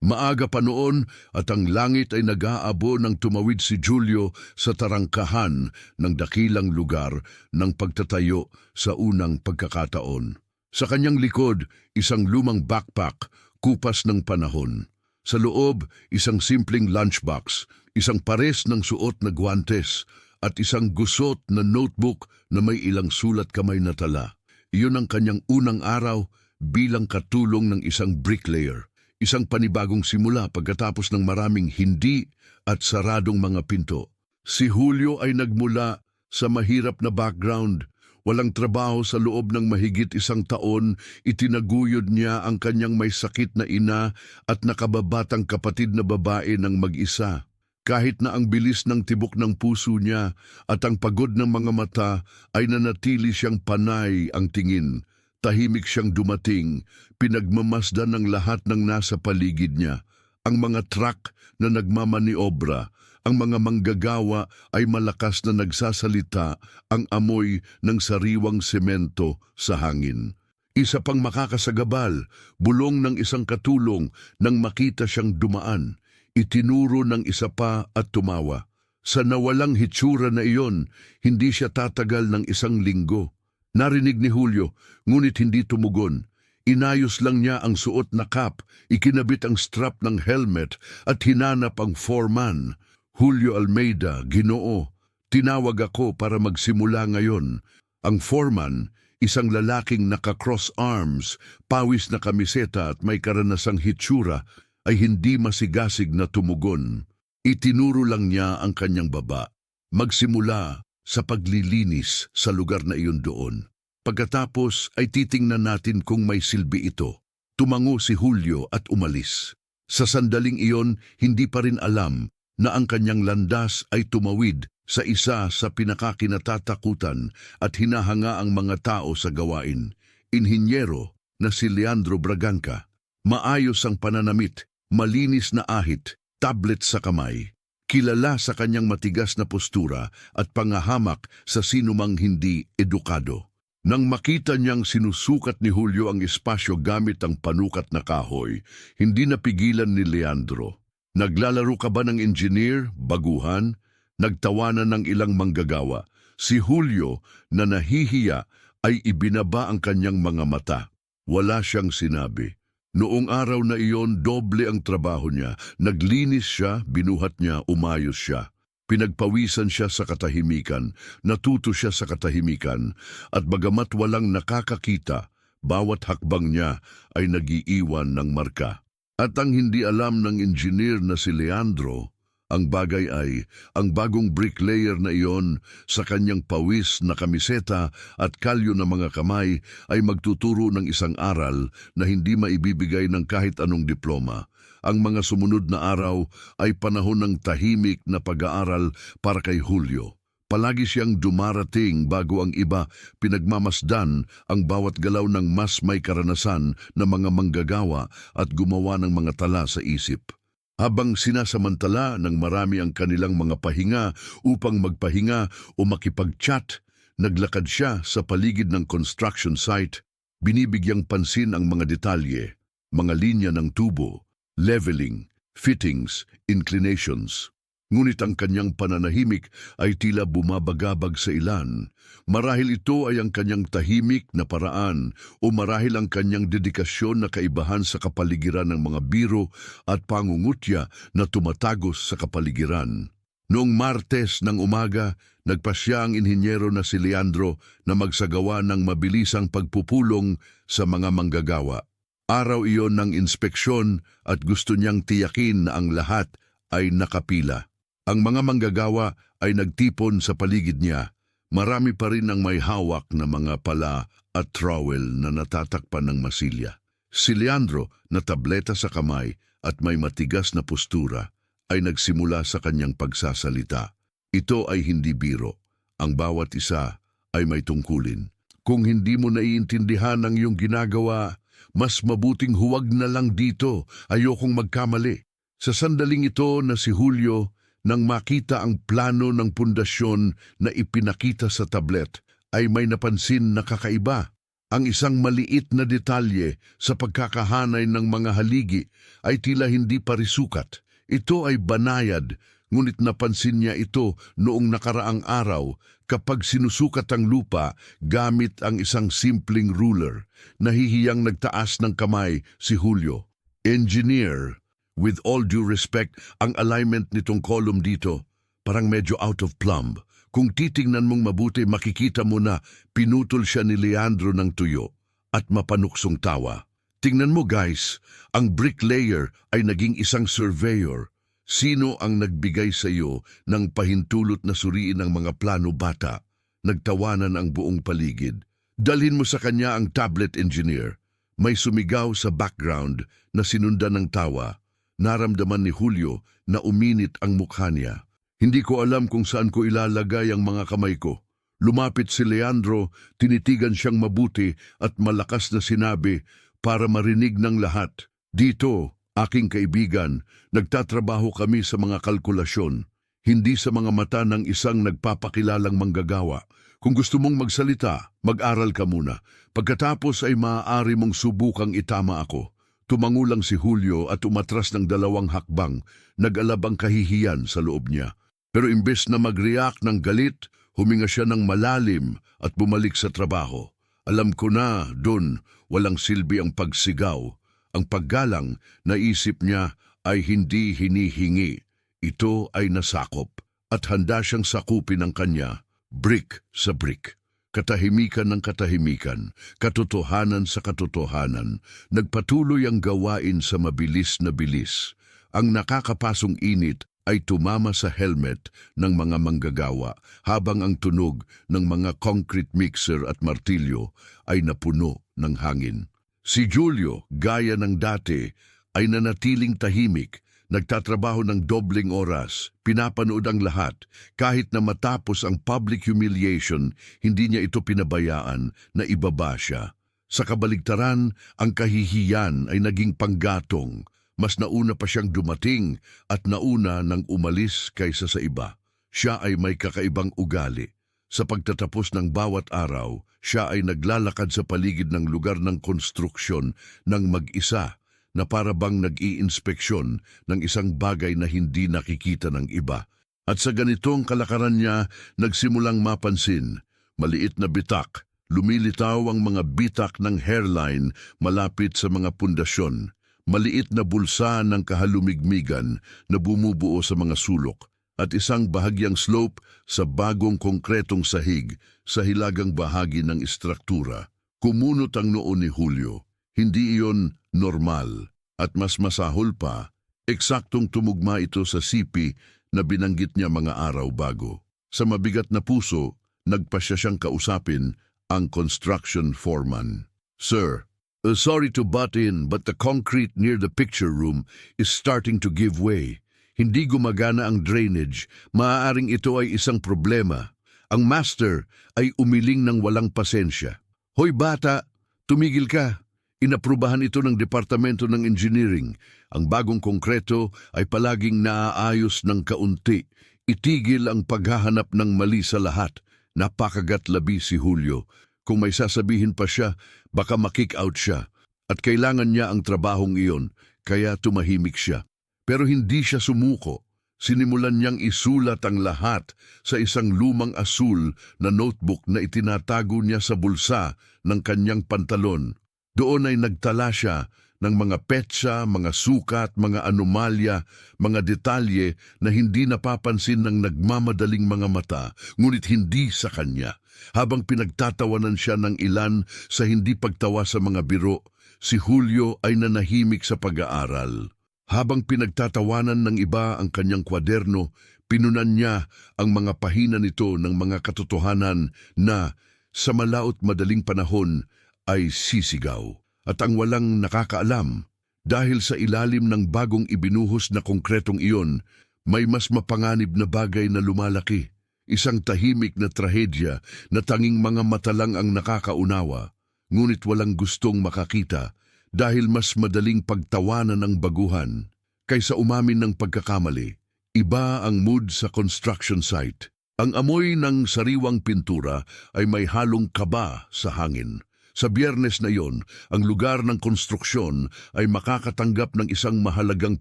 Maaga pa noon at ang langit ay nag-aabo nang tumawid si Julio sa tarangkahan ng dakilang lugar ng pagtatayo sa unang pagkakataon. Sa kanyang likod, isang lumang backpack, kupas ng panahon. Sa loob, isang simpleng lunchbox, isang pares ng suot na guwantes, at isang gusot na notebook na may ilang sulat kamay na tala. Iyon ang kanyang unang araw bilang katulong ng isang bricklayer. Isang panibagong simula pagkatapos ng maraming hindi at saradong mga pinto. Si Julio ay nagmula sa mahirap na background. Walang trabaho sa loob ng mahigit 1 taon, itinaguyod niya ang kanyang may sakit na ina at nakababatang kapatid na babae ng mag-isa. Kahit na ang bilis ng tibok ng puso niya at ang pagod ng mga mata ay nanatili siyang panay ang tingin. Tahimik siyang dumating, pinagmamasdan ng lahat ng nasa paligid niya. Ang mga truck na nagmamaniobra, ang mga manggagawa ay malakas na nagsasalita, ang amoy ng sariwang semento sa hangin. Isa pang makakasagabal, bulong ng isang katulong nang makita siyang dumaan. Itinuro ng isa pa at tumawa. Sa nawalang hitsura na iyon, hindi siya tatagal ng 1 linggo. Narinig ni Julio, ngunit hindi tumugon. Inayos lang niya ang suot na cap, ikinabit ang strap ng helmet at hinanap ang foreman. Julio Almeida, Ginoo. Tinawag ako para magsimula ngayon. Ang foreman, isang lalaking naka-cross arms, pawis na kamiseta at may karanasang hitsura, ay hindi masigasig na tumugon. Itinuro lang niya ang kanyang baba. Magsimula sa paglilinis sa lugar na iyon doon. Pagkatapos ay titingnan natin kung may silbi ito. Tumango si Julio at umalis. Sa sandaling iyon, hindi pa rin alam na ang kanyang landas ay tumawid sa isa sa pinakakinatatakutan at hinahanga ang mga tao sa gawain. Inhinyero na si Leandro Braganca. Maayos ang pananamit, malinis na ahit, tablet sa kamay. Kilala sa kanyang matigas na postura at pangahamak sa sinumang hindi edukado. Nang makita niyang sinusukat ni Julio ang espasyo gamit ang panukat na kahoy, hindi napigilan ni Leandro. Naglalaro ka ba ng engineer, baguhan? Nagtawanan ng ilang manggagawa. Si Julio na nahihiya ay ibinaba ang kanyang mga mata. Wala siyang sinabi. Noong araw na iyon, doble ang trabaho niya. Naglinis siya, binuhat niya, umayos siya. Pinagpawisan siya sa katahimikan, natuto siya sa katahimikan, at bagamat walang nakakakita, bawat hakbang niya ay nagiiwan ng marka. At ang hindi alam ng engineer na si Leandro, ang bagay ay, ang bagong bricklayer na iyon sa kanyang pawis na kamiseta at kalyo na mga kamay ay magtuturo ng isang aral na hindi maibibigay ng kahit anong diploma. Ang mga sumunod na araw ay panahon ng tahimik na pag-aaral para kay Julio. Palagi siyang dumarating bago ang iba, pinagmamasdan ang bawat galaw ng mas may karanasan na mga manggagawa at gumawa ng mga tala sa isip. Habang sinasamantala ng marami ang kanilang mga pahinga upang magpahinga o makipag-chat, naglakad siya sa paligid ng construction site, binibigyang pansin ang mga detalye, mga linya ng tubo, leveling, fittings, inclinations. Ngunit ang kanyang pananahimik ay tila bumabagabag sa ilan. Marahil ito ay ang kanyang tahimik na paraan o marahil ang kanyang dedikasyon na kaibahan sa kapaligiran ng mga biro at pangungutya na tumatagos sa kapaligiran. Noong Martes ng umaga, nagpasya ang inhinyero na si Leandro na magsagawa ng mabilisang pagpupulong sa mga manggagawa. Araw iyon ng inspeksyon at gusto niyang tiyakin na ang lahat ay nakapila. Ang mga manggagawa ay nagtipon sa paligid niya. Marami pa rin ang may hawak na mga pala at trowel na natatakpan ng masilya. Si Leandro na tableta sa kamay at may matigas na postura ay nagsimula sa kanyang pagsasalita. Ito ay hindi biro. Ang bawat isa ay may tungkulin. Kung hindi mo naiintindihan ang iyong ginagawa, mas mabuting huwag na lang dito. Ayokong magkamali. Sa sandaling ito na si Julio, nang makita ang plano ng pundasyon na ipinakita sa tablet, ay may napansin na kakaiba. Ang isang maliit na detalye sa pagkakahanay ng mga haligi ay tila hindi parisukat. Ito ay banayad, ngunit napansin niya ito noong nakaraang araw kapag sinusukat ang lupa gamit ang isang simpleng ruler. Nahihiyang nagtaas ng kamay si Julio. Engineer, with all due respect, ang alignment nitong column dito parang medyo out of plumb. Kung titingnan mong mabuti, makikita mo na pinutol siya ni Leandro ng tuyo at mapanuksong tawa. Tingnan mo guys, ang bricklayer ay naging isang surveyor. Sino ang nagbigay sa iyo ng pahintulot na suriin ang mga plano, bata? Nagtawanan ang buong paligid. Dalhin mo sa kanya ang tablet, engineer. May sumigaw sa background na sinundan ng tawa. Naramdaman ni Julio na uminit ang mukha niya. Hindi ko alam kung saan ko ilalagay ang mga kamay ko. Lumapit si Leandro, tinitigan siyang mabuti at malakas na sinabi para marinig ng lahat. Dito, aking kaibigan, nagtatrabaho kami sa mga kalkulasyon, hindi sa mga mata ng isang nagpapakilalang manggagawa. Kung gusto mong magsalita, mag-aral ka muna. Pagkatapos ay maaari mong subukang itama ako. Tumangulang si Julio at umatras ng 2 hakbang, nag-alab ang kahihiyan sa loob niya. Pero imbes na mag-react ng galit, huminga siya ng malalim at bumalik sa trabaho. Alam ko na, Don, walang silbi ang pagsigaw. Ang paggalang, naisip niya, ay hindi hinihingi. Ito ay nasakop at handa siyang sakupin ang kanya, brick sa brick. Katahimikan ng katahimikan, katotohanan sa katotohanan, nagpatuloy ang gawain sa mabilis na bilis. Ang nakakapasong init ay tumama sa helmet ng mga manggagawa habang ang tunog ng mga concrete mixer at martilyo ay napuno ng hangin. Si Julio, gaya ng dati, ay nanatiling tahimik, nagtatrabaho ng dobling oras, pinapanood ang lahat. Kahit na matapos ang public humiliation, hindi niya ito pinabayaan na ibaba siya. Sa kabaligtaran, ang kahihiyan ay naging panggatong. Mas nauna pa siyang dumating at nauna nang umalis kaysa sa iba. Siya ay may kakaibang ugali. Sa pagtatapos ng bawat araw, siya ay naglalakad sa paligid ng lugar ng konstruksyon ng mag-isa na para bang nag-iinspeksyon ng isang bagay na hindi nakikita ng iba. At sa ganitong kalakaran niya, nagsimulang mapansin, maliit na bitak, lumilitaw ang mga bitak ng hairline malapit sa mga pundasyon. Maliit na bulsa ng kahalumigmigan na bumubuo sa mga sulok at isang bahagyang slope sa bagong konkretong sahig sa hilagang bahagi ng istruktura. Kumunot ang noo ni Julio. Hindi iyon normal at mas masahol pa, eksaktong tumugma ito sa sipi na binanggit niya mga araw bago. Sa mabigat na puso, nagpasya siyang kausapin ang construction foreman. Sir, sorry to butt in, but the concrete near the picture room is starting to give way. Hindi gumagana ang drainage. Maaaring ito ay isang problema. Ang master ay umiling ng walang pasensya. Hoy bata, tumigil ka. Inaprubahan ito ng Departamento ng Engineering. Ang bagong konkreto ay palaging naaayos ng kaunti. Itigil ang paghahanap ng mali sa lahat. Napakagatlabi si Julio. Kung may sasabihin pa siya, baka makick out siya. At kailangan niya ang trabahong iyon, kaya tumahimik siya. Pero hindi siya sumuko. Sinimulan niyang isulat ang lahat sa isang lumang asul na notebook na itinatago niya sa bulsa ng kanyang pantalon. Doon ay nagtala siya ng mga petsa, mga sukat, mga anomalya, mga detalye na hindi napapansin ng nagmamadaling mga mata, ngunit hindi sa kanya. Habang pinagtatawanan siya ng ilan sa hindi pagtawa sa mga biro, si Julio ay nanahimik sa pag-aaral. Habang pinagtatawanan ng iba ang kanyang kwaderno, pinunan niya ang mga pahina nito ng mga katotohanan na sa malaot madaling panahon ay sisigaw. At ang walang nakakaalam, dahil sa ilalim ng bagong ibinuhos na konkretong iyon, may mas mapanganib na bagay na lumalaki. Isang tahimik na trahedya na tanging mga mata lang ang nakakaunawa, ngunit walang gustong makakita dahil mas madaling pagtawanan ng baguhan kaysa umamin ng pagkakamali. Iba ang mood sa construction site. Ang amoy ng sariwang pintura ay may halong kaba sa hangin. Sa Biyernes na iyon, ang lugar ng konstruksyon ay makakatanggap ng isang mahalagang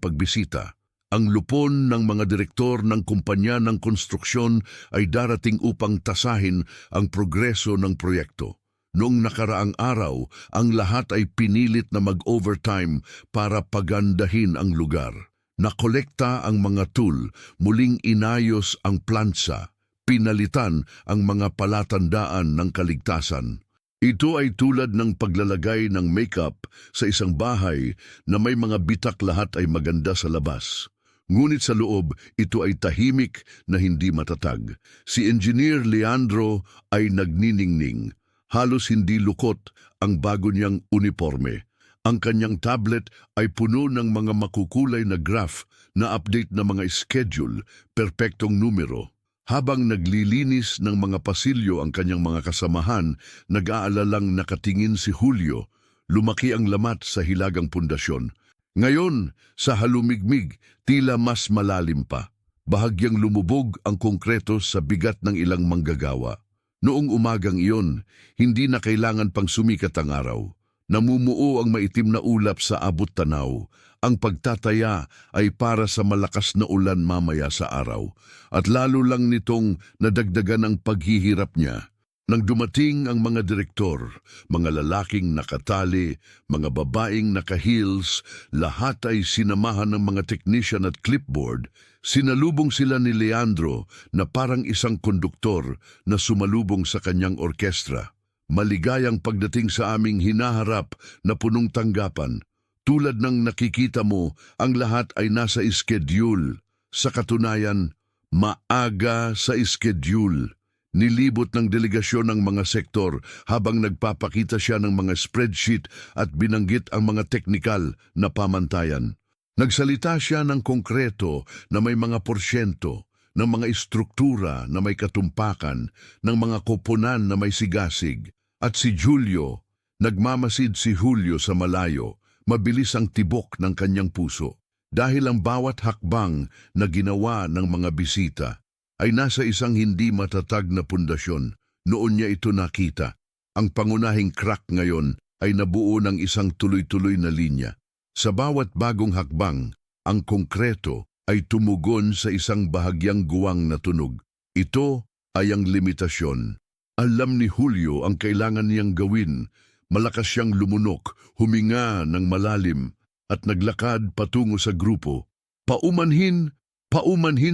pagbisita. Ang lupon ng mga direktor ng kumpanya ng konstruksyon ay darating upang tasahin ang progreso ng proyekto. Noong nakaraang araw, ang lahat ay pinilit na mag-overtime para pagandahin ang lugar. Nakolekta ang mga tool, muling inayos ang plansa, pinalitan ang mga palatandaan ng kaligtasan. Ito ay tulad ng paglalagay ng makeup sa isang bahay na may mga bitak, lahat ay maganda sa labas. Ngunit sa loob, ito ay tahimik na hindi matatag. Si Engineer Leandro ay nagniningning. Halos hindi lukot ang bago niyang uniforme. Ang kanyang tablet ay puno ng mga makukulay na graph na update na mga schedule, perpektong numero. Habang naglilinis ng mga pasilyo ang kanyang mga kasamahan, nag-aalalang nakatingin si Julio. Lumaki ang lamat sa hilagang pundasyon. Ngayon, sa halumigmig, tila mas malalim pa. Bahagyang lumubog ang konkreto sa bigat ng ilang manggagawa. Noong umagang iyon, hindi na kailangan pang sumikat ang araw. Namumuo ang maitim na ulap sa abot tanaw. Ang pagtataya ay para sa malakas na ulan mamaya sa araw, at lalo lang nitong nadagdagan ang paghihirap niya. Nang dumating ang mga direktor, mga lalaking nakatali, mga babaeng naka-heels, lahat ay sinamahan ng mga technician at clipboard. Sinalubong sila ni Leandro na parang isang konduktor na sumalubong sa kanyang orkestra. Maligayang pagdating sa aming hinaharap na punong tanggapan. Tulad ng nakikita mo, ang lahat ay nasa schedule. Sa katunayan, maaga sa schedule. Nilibot ng delegasyon ng mga sektor habang nagpapakita siya ng mga spreadsheet at binanggit ang mga teknikal na pamantayan. Nagsalita siya ng konkreto na may mga porsyento, ng mga istruktura na may katumpakan, ng mga koponan na may sigasig. At si Julio, nagmamasid si Julio sa malayo. Mabilis ang tibok ng kanyang puso dahil ang bawat hakbang na ginawa ng mga bisita ay nasa isang hindi matatag na pundasyon. Noon niya ito nakita. Ang pangunahing crack ngayon ay nabuo ng isang tuloy-tuloy na linya. Sa bawat bagong hakbang, ang konkreto ay tumugon sa isang bahagyang guwang na tunog. Ito ay ang limitasyon. Alam ni Julio ang kailangan niyang gawin. Malakas siyang lumunok, huminga ng malalim, at naglakad patungo sa grupo. Paumanhin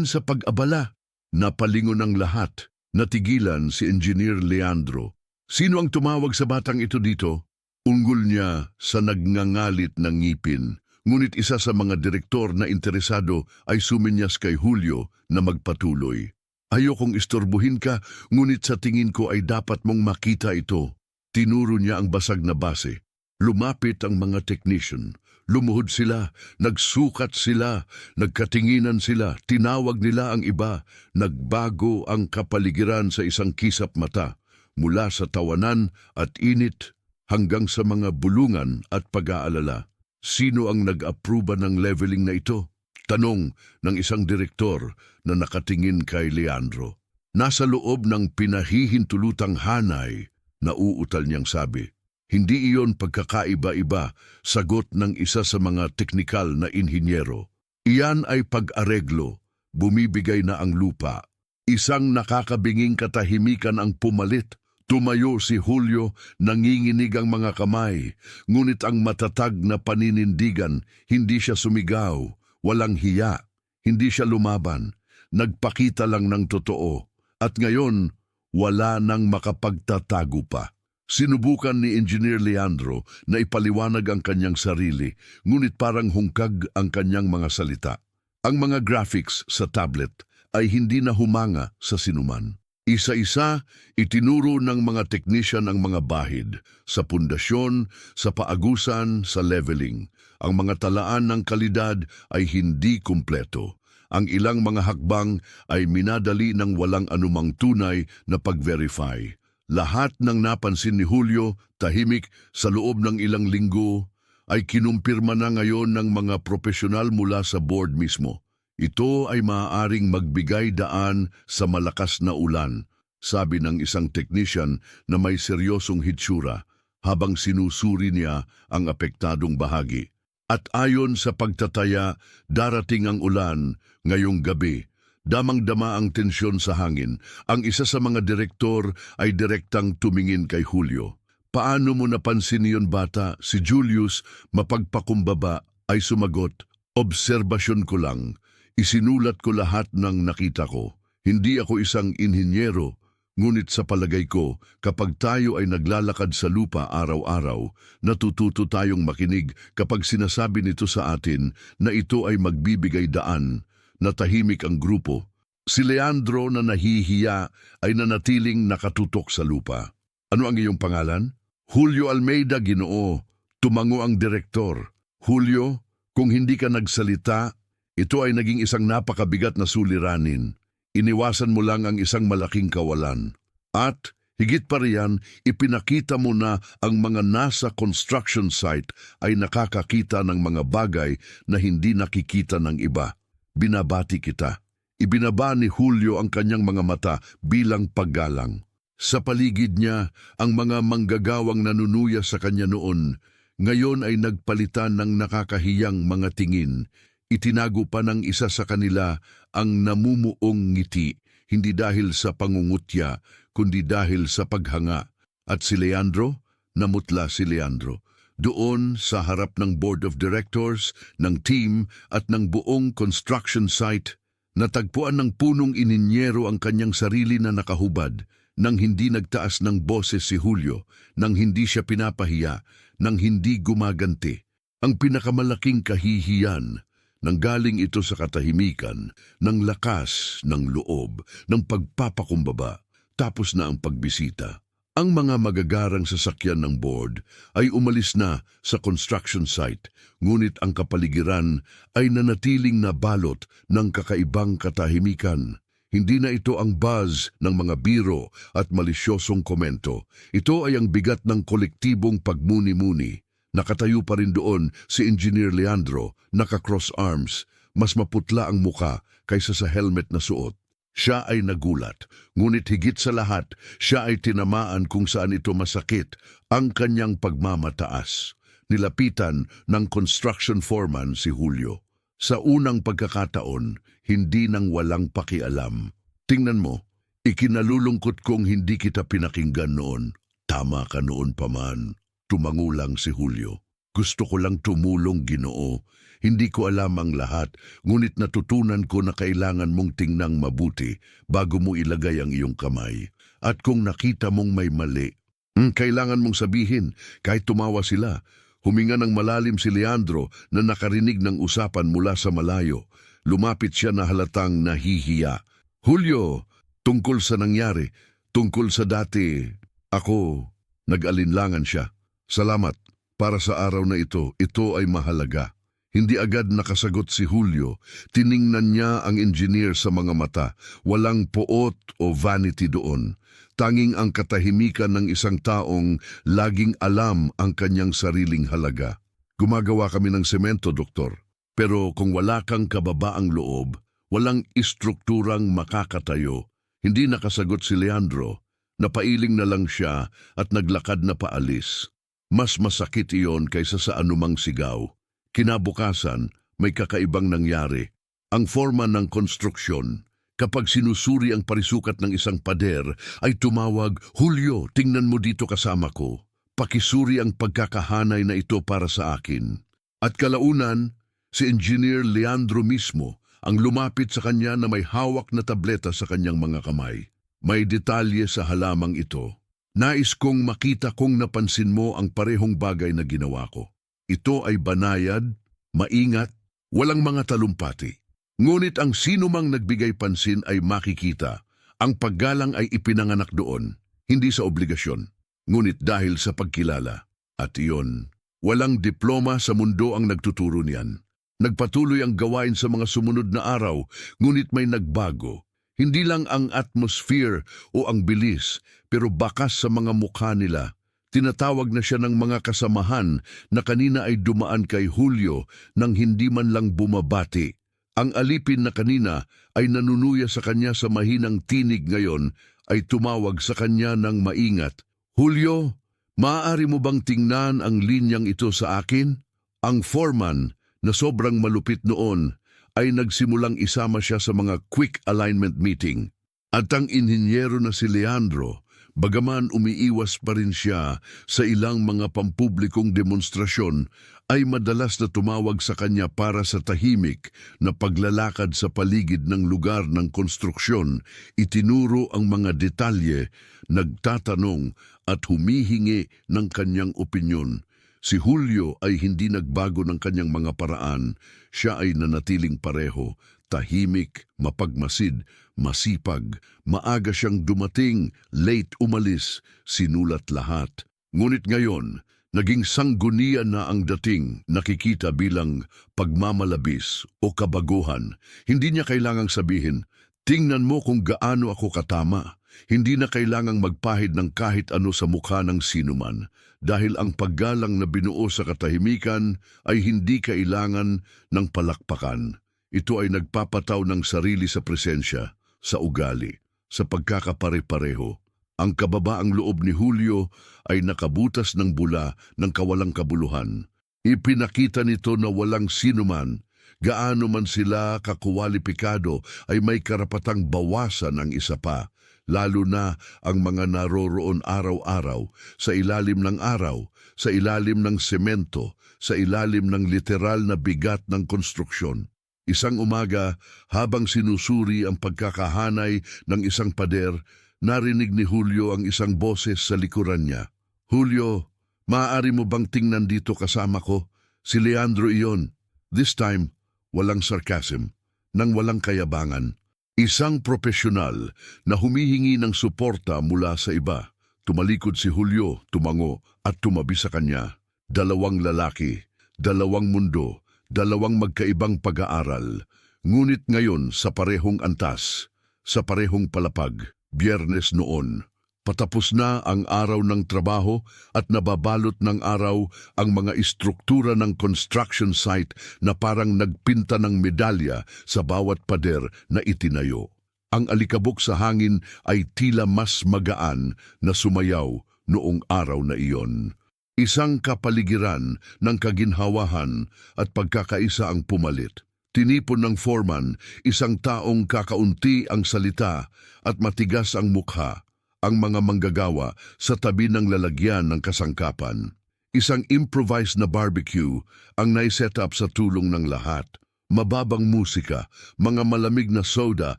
sa pag-abala. Napalingon ang lahat. Natigilan si Engineer Leandro. Sino ang tumawag sa batang ito dito? Unggol niya sa nagngangalit ng ngipin. Ngunit isa sa mga direktor na interesado ay suminyas kay Julio na magpatuloy. Ayokong istorbuhin ka, ngunit sa tingin ko ay dapat mong makita ito. Tinuro niya ang basag na base. Lumapit ang mga technician. Lumuhod sila, nagsukat sila, nagkatinginan sila, tinawag nila ang iba. Nagbago ang kapaligiran sa isang kisap mata, mula sa tawanan at init hanggang sa mga bulungan at pag-aalala. Sino ang nag-aproba ng leveling na ito? Tanong ng isang direktor na nakatingin kay Leandro. Nasa loob ng pinahihintulutang hanay, nauutal niyang sabi. Hindi iyon pagkakaiba-iba, sagot ng isa sa mga teknikal na inhinyero. Iyan ay pag-areglo, bumibigay na ang lupa. Isang nakakabinging katahimikan ang pumalit. Tumayo si Julio, nanginginig ang mga kamay, ngunit ang matatag na paninindigan, hindi siya sumigaw, walang hiya, hindi siya lumaban, nagpakita lang ng totoo, at ngayon, wala nang makapagtatago pa. Sinubukan ni Engineer Leandro na ipaliwanag ang kanyang sarili, ngunit parang hungkag ang kanyang mga salita. Ang mga graphics sa tablet ay hindi na humanga sa sinuman. Isa-isa, itinuro ng mga technician ang mga bahid, sa pundasyon, sa paagusan, sa leveling. Ang mga talaan ng kalidad ay hindi kumpleto. Ang ilang mga hakbang ay minadali ng walang anumang tunay na pag-verify. Lahat ng napansin ni Julio, tahimik sa loob ng ilang linggo, ay kinumpirma na ngayon ng mga profesional mula sa board mismo. Ito ay maaaring magbigay daan sa malakas na ulan, sabi ng isang technician na may seryosong hitsura, habang sinusuri niya ang apektadong bahagi. At ayon sa pagtataya, darating ang ulan ngayong gabi. Damang-dama ang tensyon sa hangin. Ang isa sa mga direktor ay direktang tumingin kay Julio. Paano mo napansin niyon bata? Si Julius, mapagpakumbaba, ay sumagot. Obserbasyon ko lang. Isinulat ko lahat ng nakita ko. Hindi ako isang inhinyero, ngunit sa palagay ko, kapag tayo ay naglalakad sa lupa araw-araw, natututo tayong makinig kapag sinasabi nito sa atin na ito ay magbibigay daan, na tahimik ang grupo. Si Leandro na nahihiya ay nanatiling nakatutok sa lupa. Ano ang iyong pangalan? Julio Almeida, Ginoo. Tumango ang direktor. Julio, kung hindi ka nagsalita, ito ay naging isang napakabigat na suliranin. Iniwasan mo lang ang isang malaking kawalan. At, higit pa riyan, ipinakita mo na ang mga nasa construction site ay nakakakita ng mga bagay na hindi nakikita ng iba. Binabati kita. Ibinaba ni Julio ang kanyang mga mata bilang paggalang. Sa paligid niya, ang mga manggagawang nanunuya sa kanya noon, ngayon ay nagpalitan ng nakakahiyang mga tingin. Itinago pa ng isa sa kanila ang namumuong ngiti, hindi dahil sa pangungutya, kundi dahil sa paghanga. At si Leandro, namutla si Leandro. Doon sa harap ng board of directors, ng team at ng buong construction site, natagpuan ng punong ininyero ang kanyang sarili na nakahubad, nang hindi nagtaas ng boses si Julio, nang hindi siya pinapahiya, nang hindi gumaganti. Ang pinakamalaking kahihiyan, nanggaling ito sa katahimikan, ng lakas, ng loob, ng pagpapakumbaba, tapos na ang pagbisita. Ang mga magagarang sasakyan ng board ay umalis na sa construction site, ngunit ang kapaligiran ay nanatiling nabalot ng kakaibang katahimikan. Hindi na ito ang buzz ng mga biro at malisyosong komento. Ito ay ang bigat ng kolektibong pagmuni-muni. Nakatayo pa rin doon si Engineer Leandro, naka-cross arms, mas maputla ang muka kaysa sa helmet na suot. Siya ay nagulat, ngunit higit sa lahat, siya ay tinamaan kung saan ito masakit, ang kanyang pagmamataas. Nilapitan ng construction foreman si Julio. Sa unang pagkakataon, hindi nang walang pakialam. Tingnan mo, ikinalulungkot kong hindi kita pinakinggan noon. Tama ka noon pa man. Tumango lang si Julio. Gusto ko lang tumulong, Ginoo. Hindi ko alam ang lahat, ngunit natutunan ko na kailangan mong tingnang mabuti bago mo ilagay ang iyong kamay. At kung nakita mong may mali, kailangan mong sabihin, kahit tumawa sila. Huminga ng malalim si Leandro na nakarinig ng usapan mula sa malayo. Lumapit siya na halatang nahihiya. Julio, tungkol sa nangyari, tungkol sa dati, ako, nag-alinlangan siya. Salamat, para sa araw na ito ay mahalaga. Hindi agad nakasagot si Julio. Tiningnan niya ang engineer sa mga mata. Walang poot o vanity doon. Tanging ang katahimikan ng isang taong laging alam ang kanyang sariling halaga. Gumagawa kami ng semento, doktor. Pero kung wala kang kababaang loob, walang istrukturang makakatayo. Hindi nakasagot si Leandro. Napailing na lang siya at naglakad na paalis. Mas masakit iyon kaysa sa anumang sigaw. Kinabukasan, may kakaibang nangyari. Ang foreman ng konstruksyon, kapag sinusuri ang parisukat ng isang pader, ay tumawag, Julio, tingnan mo dito kasama ko. Pakisuri ang pagkakahanay na ito para sa akin. At kalaunan, si Engineer Leandro mismo ang lumapit sa kanya na may hawak na tableta sa kanyang mga kamay. May detalye sa halamang ito. Nais kong makita kung napansin mo ang parehong bagay na ginawa ko. Ito ay banayad, maingat, walang mga talumpati. Ngunit ang sino mang nagbigay pansin ay makikita. Ang paggalang ay ipinanganak doon, hindi sa obligasyon, ngunit dahil sa pagkilala. At iyon, walang diploma sa mundo ang nagtuturo niyan. Nagpatuloy ang gawain sa mga sumunod na araw, ngunit may nagbago. Hindi lang ang atmosphere o ang bilis, pero bakas sa mga mukha nila. Tinatawag na siya ng mga kasamahan na kanina ay dumaan kay Julio nang hindi man lang bumabati. Ang alipin na kanina ay nanunuya sa kanya sa mahinang tinig ngayon ay tumawag sa kanya ng maingat. Julio, Maaari mo bang tingnan ang linyang ito sa akin? Ang foreman na sobrang malupit noon ay nagsimulang isama siya sa mga quick alignment meeting. At ang inhinyero na si Leandro, bagaman umiiwas pa rin siya sa ilang mga pampublikong demonstrasyon, ay madalas na tumawag sa kanya para sa tahimik na paglalakad sa paligid ng lugar ng konstruksyon, itinuro ang mga detalye, nagtatanong at humihingi ng kanyang opinyon. Si Julio ay hindi nagbago ng kanyang mga paraan. Siya ay nanatiling pareho, tahimik, mapagmasid, masipag. Maaga siyang dumating, late umalis, sinulat lahat. Ngunit ngayon, naging sanggunian na ang dating, nakikita bilang pagmamalabis o kabaguhan. Hindi niya kailangang sabihin, tingnan mo kung gaano ako katama. Hindi na kailangang magpahid ng kahit ano sa mukha ng sinuman dahil ang paggalang na binuo sa katahimikan ay hindi kailangan ng palakpakan. Ito ay nagpapataw ng sarili sa presensya, sa ugali, sa pagkakapare-pareho. Ang kababaang loob ni Julio ay nakabutas ng bula ng kawalang kabuluhan. Ipinakita nito na walang sinuman, gaano man sila kakwalipikado ay may karapatang bawasan ang isa pa, lalo na ang mga naroroon araw-araw, sa ilalim ng araw, sa ilalim ng semento, sa ilalim ng literal na bigat ng konstruksyon. Isang umaga, habang sinusuri ang pagkakahanay ng isang pader, narinig ni Julio ang isang boses sa likuran niya. Julio, maaari mo bang tingnan dito kasama ko? Si Leandro iyon. This time, walang sarcasm, nang walang kayabangan. Isang profesional na humihingi ng suporta mula sa iba. Tumalikod si Julio, tumango at tumabi sa kanya. Dalawang lalaki, dalawang mundo, dalawang magkaibang pag-aaral. Ngunit ngayon sa parehong antas, sa parehong palapag. Biyernes noon, patapos na ang araw ng trabaho at nababalot ng araw ang mga istruktura ng construction site na parang nagpinta ng medalya sa bawat pader na itinayo. Ang alikabok sa hangin ay tila mas magaan na sumayaw noong araw na iyon. Isang kapaligiran ng kaginhawahan at pagkakaisa ang pumalit. Tinipon ng foreman, isang taong kakaunti ang salita at matigas ang mukha, ang mga manggagawa sa tabi ng lalagyan ng kasangkapan. Isang improvised na barbecue ang naiset up sa tulong ng lahat. Mababang musika, mga malamig na soda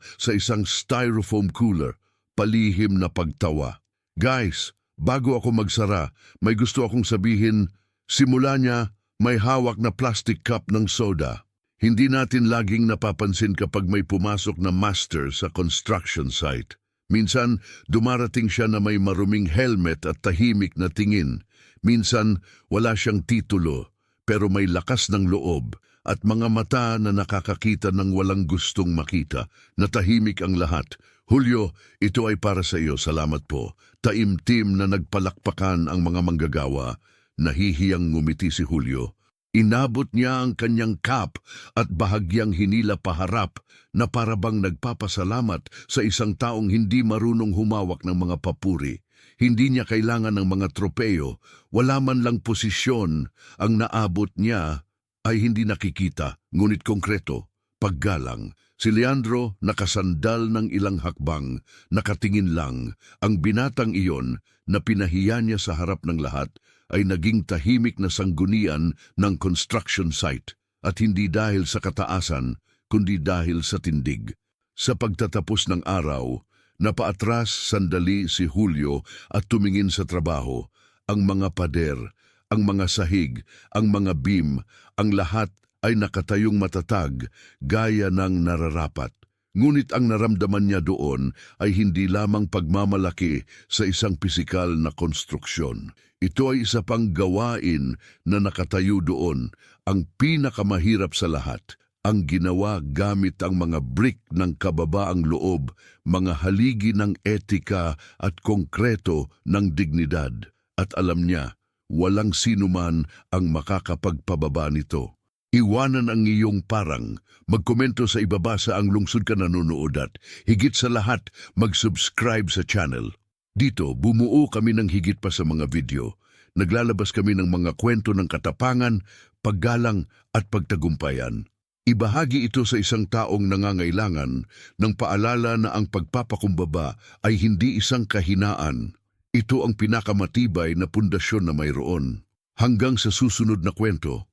sa isang styrofoam cooler, palihim na pagtawa. Guys, bago ako magsara, may gusto akong sabihin, simula niya may hawak na plastic cup ng soda. Hindi natin laging napapansin kapag may pumasok na master sa construction site. Minsan, dumarating siya na may maruming helmet at tahimik na tingin. Minsan, wala siyang titulo, pero may lakas ng loob at mga mata na nakakakita ng walang gustong makita. Natahimik ang lahat. Julio, ito ay para sa iyo. Salamat po. Taimtim na nagpalakpakan ang mga manggagawa. Nahihiyang ngumiti si Julio. Inabot niya ang kanyang cap at bahagyang hinila paharap na parabang nagpapasalamat sa isang taong hindi marunong humawak ng mga papuri. Hindi niya kailangan ng mga tropeyo, wala man lang posisyon. Ang naabot niya ay hindi nakikita, ngunit konkreto, paggalang. Si Leandro nakasandal ng ilang hakbang, nakatingin lang. Ang binatang iyon na pinahiya niya sa harap ng lahat ay naging tahimik na sanggunian ng construction site at hindi dahil sa kataasan, kundi dahil sa tindig. Sa pagtatapos ng araw, napaatras sandali si Julio at tumingin sa trabaho. Ang mga pader, ang mga sahig, ang mga beam, ang lahat ay nakatayong matatag gaya ng nararapat. Ngunit ang naramdaman niya doon ay hindi lamang pagmamalaki sa isang pisikal na konstruksyon. Ito ay isa pang gawain na nakatayo doon, ang pinakamahirap sa lahat. Ang ginawa gamit ang mga brick ng kababaang loob, mga haligi ng etika at konkreto ng dignidad. At alam niya, walang sinuman ang makakapagpababa nito. Iwanan ang iyong parang, magkomento sa ibaba sa ang lungsod ka nanonood at higit sa lahat mag-subscribe sa channel. Dito bumuo kami ng higit pa sa mga video. Naglalabas kami ng mga kwento ng katapangan, paggalang at pagtagumpayan. Ibahagi ito sa isang taong nangangailangan ng paalala na ang pagpapakumbaba ay hindi isang kahinaan. Ito ang pinakamatibay na pundasyon na mayroon. Hanggang sa susunod na kwento.